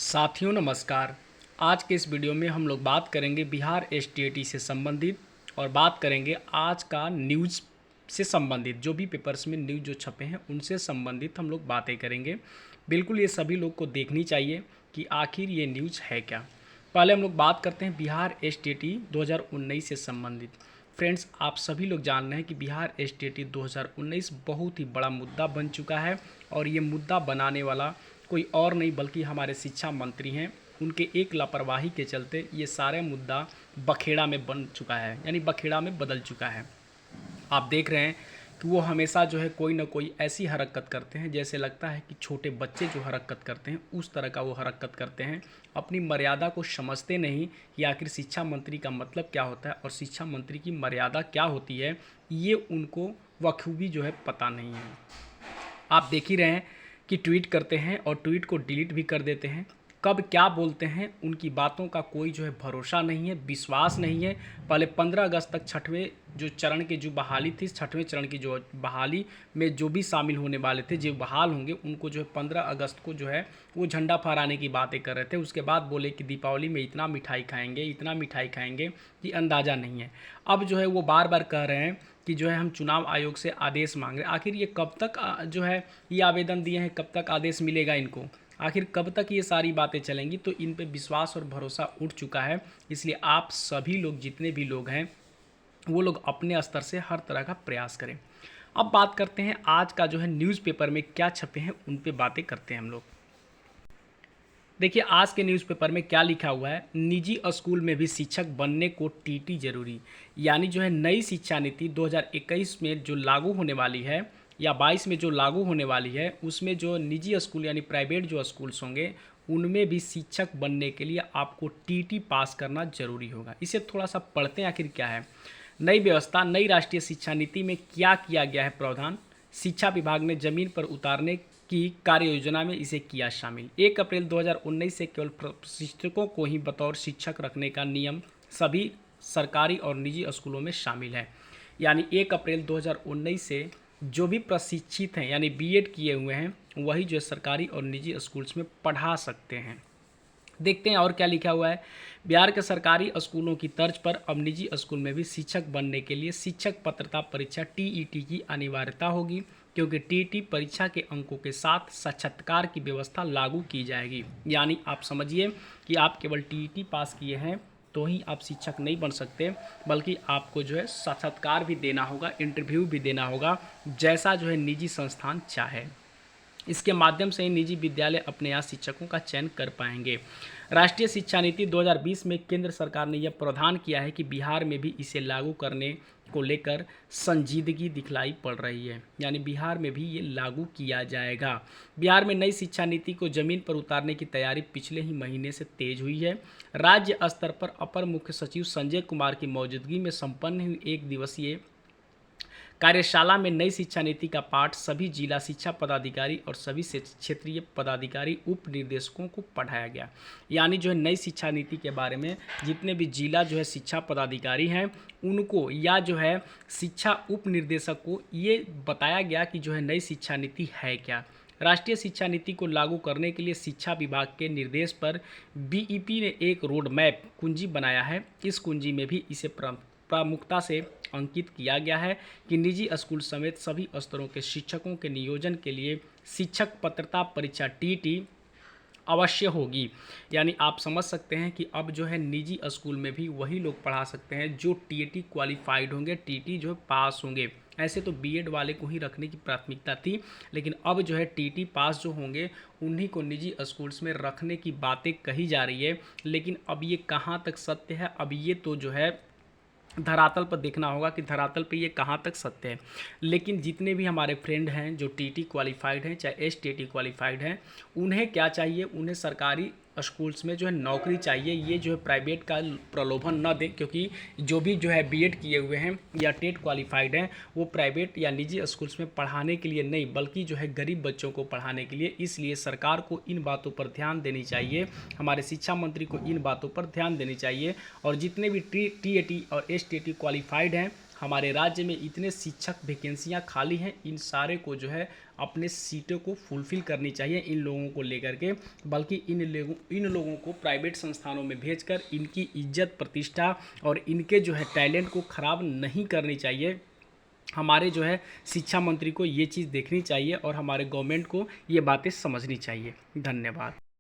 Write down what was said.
साथियों नमस्कार। आज के इस वीडियो में हम लोग बात करेंगे बिहार एसटीईटी से संबंधित और बात करेंगे आज का न्यूज़ से संबंधित जो भी पेपर्स में न्यूज़ जो छपे हैं उनसे संबंधित हम लोग बातें करेंगे। बिल्कुल ये सभी लोग को देखनी चाहिए कि आखिर ये न्यूज़ है क्या। पहले हम लोग बात करते हैं बिहार एसटीईटी 2019 से संबंधित। फ्रेंड्स, आप सभी लोग जान रहे हैं कि बिहार एसटीईटी 2019 बहुत ही बड़ा मुद्दा बन चुका है और ये मुद्दा बनाने वाला कोई और नहीं बल्कि हमारे शिक्षा मंत्री हैं। उनके एक लापरवाही के चलते ये सारे मुद्दा बखेड़ा में बन चुका है, यानी बखेड़ा में बदल चुका है। आप देख रहे हैं कि वो हमेशा जो है कोई ना कोई ऐसी हरकत करते हैं जैसे लगता है कि छोटे बच्चे जो हरकत करते हैं उस तरह का वो हरकत करते हैं। अपनी मर्यादा को समझते नहीं कि आखिर शिक्षा मंत्री का मतलब क्या होता है और शिक्षा मंत्री की मर्यादा क्या होती है, ये उनको बखूबी जो है पता नहीं है। आप देख ही रहे हैं कि ट्वीट करते हैं और ट्वीट को डिलीट भी कर देते हैं। कब क्या बोलते हैं उनकी बातों का कोई जो है भरोसा नहीं है, विश्वास नहीं है। पहले 15 अगस्त तक छठवें जो चरण की जो बहाली थी, छठवें चरण की जो बहाली में जो भी शामिल होने वाले थे, जो बहाल होंगे उनको जो है 15 अगस्त को जो है वो झंडा फहराने की बातें कर रहे थे। उसके बाद बोले कि दीपावली में इतना मिठाई खाएंगे, इतना मिठाई खाएंगे कि अंदाज़ा नहीं है। अब जो है वो बार बार कह रहे हैं कि जो है हम चुनाव आयोग से आदेश मांग रहे हैं। आखिर ये कब तक जो है ये आवेदन दिए हैं, कब तक आदेश मिलेगा इनको, आखिर कब तक ये सारी बातें चलेंगी। तो इन पे विश्वास और भरोसा उठ चुका है। इसलिए आप सभी लोग जितने भी लोग हैं वो लोग अपने स्तर से हर तरह का प्रयास करें। अब बात करते हैं आज का जो है न्यूज़पेपर में क्या छपे हैं उन पे बातें करते हैं हम लोग। देखिए आज के न्यूज़पेपर में क्या लिखा हुआ है, निजी स्कूल में भी शिक्षक बनने को टीटी जरूरी। यानी जो है नई शिक्षा नीति 2021 में जो लागू होने वाली है या 22 में जो लागू होने वाली है, उसमें जो निजी स्कूल यानी प्राइवेट जो स्कूल्स होंगे उनमें भी शिक्षक बनने के लिए आपको टीटी पास करना जरूरी होगा। इसे थोड़ा सा पढ़ते हैं आखिर क्या है। नई व्यवस्था, नई राष्ट्रीय शिक्षा नीति में क्या किया गया है प्रावधान। शिक्षा विभाग ने जमीन पर उतारने की कार्य योजना में इसे किया शामिल। 1 अप्रैल 2019 से केवल शिक्षकों को ही बतौर शिक्षक रखने का नियम सभी सरकारी और निजी स्कूलों में शामिल है। यानी 1 अप्रैल 2019 से जो भी प्रशिक्षित हैं यानी बीएड किए हुए हैं वही जो सरकारी और निजी स्कूल्स में पढ़ा सकते हैं। देखते हैं और क्या लिखा हुआ है। बिहार के सरकारी स्कूलों की तर्ज पर अब निजी स्कूल में भी शिक्षक बनने के लिए शिक्षक पात्रता परीक्षा टीईटी की अनिवार्यता होगी, क्योंकि टीईटी परीक्षा के अंकों के साथ साक्षात्कार की व्यवस्था लागू की जाएगी। यानी आप समझिए कि आप केवल टीईटी पास किए हैं तो ही आप शिक्षक नहीं बन सकते, बल्कि आपको जो है साक्षात्कार भी देना होगा, इंटरव्यू भी देना होगा, जैसा जो है निजी संस्थान चाहे। इसके माध्यम से ही निजी विद्यालय अपने यहाँ शिक्षकों का चयन कर पाएंगे। राष्ट्रीय शिक्षा नीति 2020 में केंद्र सरकार ने यह प्रावधान किया है कि बिहार में भी इसे लागू करने को लेकर संजीदगी दिखलाई पड़ रही है। यानी बिहार में भी ये लागू किया जाएगा। बिहार में नई शिक्षा नीति को जमीन पर उतारने की तैयारी पिछले ही महीने से तेज हुई है। राज्य स्तर पर अपर मुख्य सचिव संजय कुमार की मौजूदगी में संपन्न हुई एक दिवसीय कार्यशाला में नई शिक्षा नीति का पाठ सभी जिला शिक्षा पदाधिकारी और सभी क्षेत्रीय पदाधिकारी उप निर्देशकों को पढ़ाया गया। यानी जो है नई शिक्षा नीति के बारे में जितने भी जिला जो है शिक्षा पदाधिकारी हैं उनको या जो है शिक्षा उप निर्देशक को ये बताया गया कि जो है नई शिक्षा नीति है क्या। राष्ट्रीय शिक्षा नीति को लागू करने के लिए शिक्षा विभाग के निर्देश पर बीईपी ने एक रोड मैप कुंजी बनाया है। इस कुंजी में भी इसे प्रमुखता से अंकित किया गया है कि निजी स्कूल समेत सभी स्तरों के शिक्षकों के नियोजन के लिए शिक्षक पात्रता परीक्षा टीटी अवश्य होगी। यानी आप समझ सकते हैं कि अब जो है निजी स्कूल में भी वही लोग पढ़ा सकते हैं जो टीटी क्वालिफाइड होंगे, टीटी जो पास होंगे। ऐसे तो बीएड वाले को ही रखने की प्राथमिकता थी, लेकिन अब जो है टीटी पास जो होंगे उन्हीं को निजी स्कूल्स में रखने की बातें कही जा रही है। लेकिन अब ये कहाँ तक सत्य है, अब ये तो जो है धरातल पर देखना होगा कि धरातल पे ये कहाँ तक सत्य है। लेकिन जितने भी हमारे फ्रेंड हैं जो टीटी क्वालिफाइड हैं चाहे एसटीटी क्वालिफाइड हैं, उन्हें क्या चाहिए, उन्हें सरकारी स्कूल्स में जो है नौकरी चाहिए। ये जो है प्राइवेट का प्रलोभन न दें, क्योंकि जो भी जो है बीएड किए हुए हैं या टेट क्वालिफाइड हैं वो प्राइवेट या निजी स्कूल्स में पढ़ाने के लिए नहीं बल्कि जो है गरीब बच्चों को पढ़ाने के लिए। इसलिए सरकार को इन बातों पर ध्यान देनी चाहिए, हमारे शिक्षा मंत्री को इन बातों पर ध्यान देनी चाहिए। और जितने भी टीएटी और एसटीटी क्वालिफाइड हैं हमारे राज्य में इतने शिक्षक वैकेंसियाँ खाली हैं, इन सारे को जो है अपने सीटों को फुलफ़िल करनी चाहिए इन लोगों को लेकर के, बल्कि इन लोगों को प्राइवेट संस्थानों में भेजकर इनकी इज्जत प्रतिष्ठा और इनके जो है टैलेंट को ख़राब नहीं करनी चाहिए। हमारे जो है शिक्षा मंत्री को ये चीज़ देखनी चाहिए और हमारे गवर्नमेंट को ये बातें समझनी चाहिए। धन्यवाद।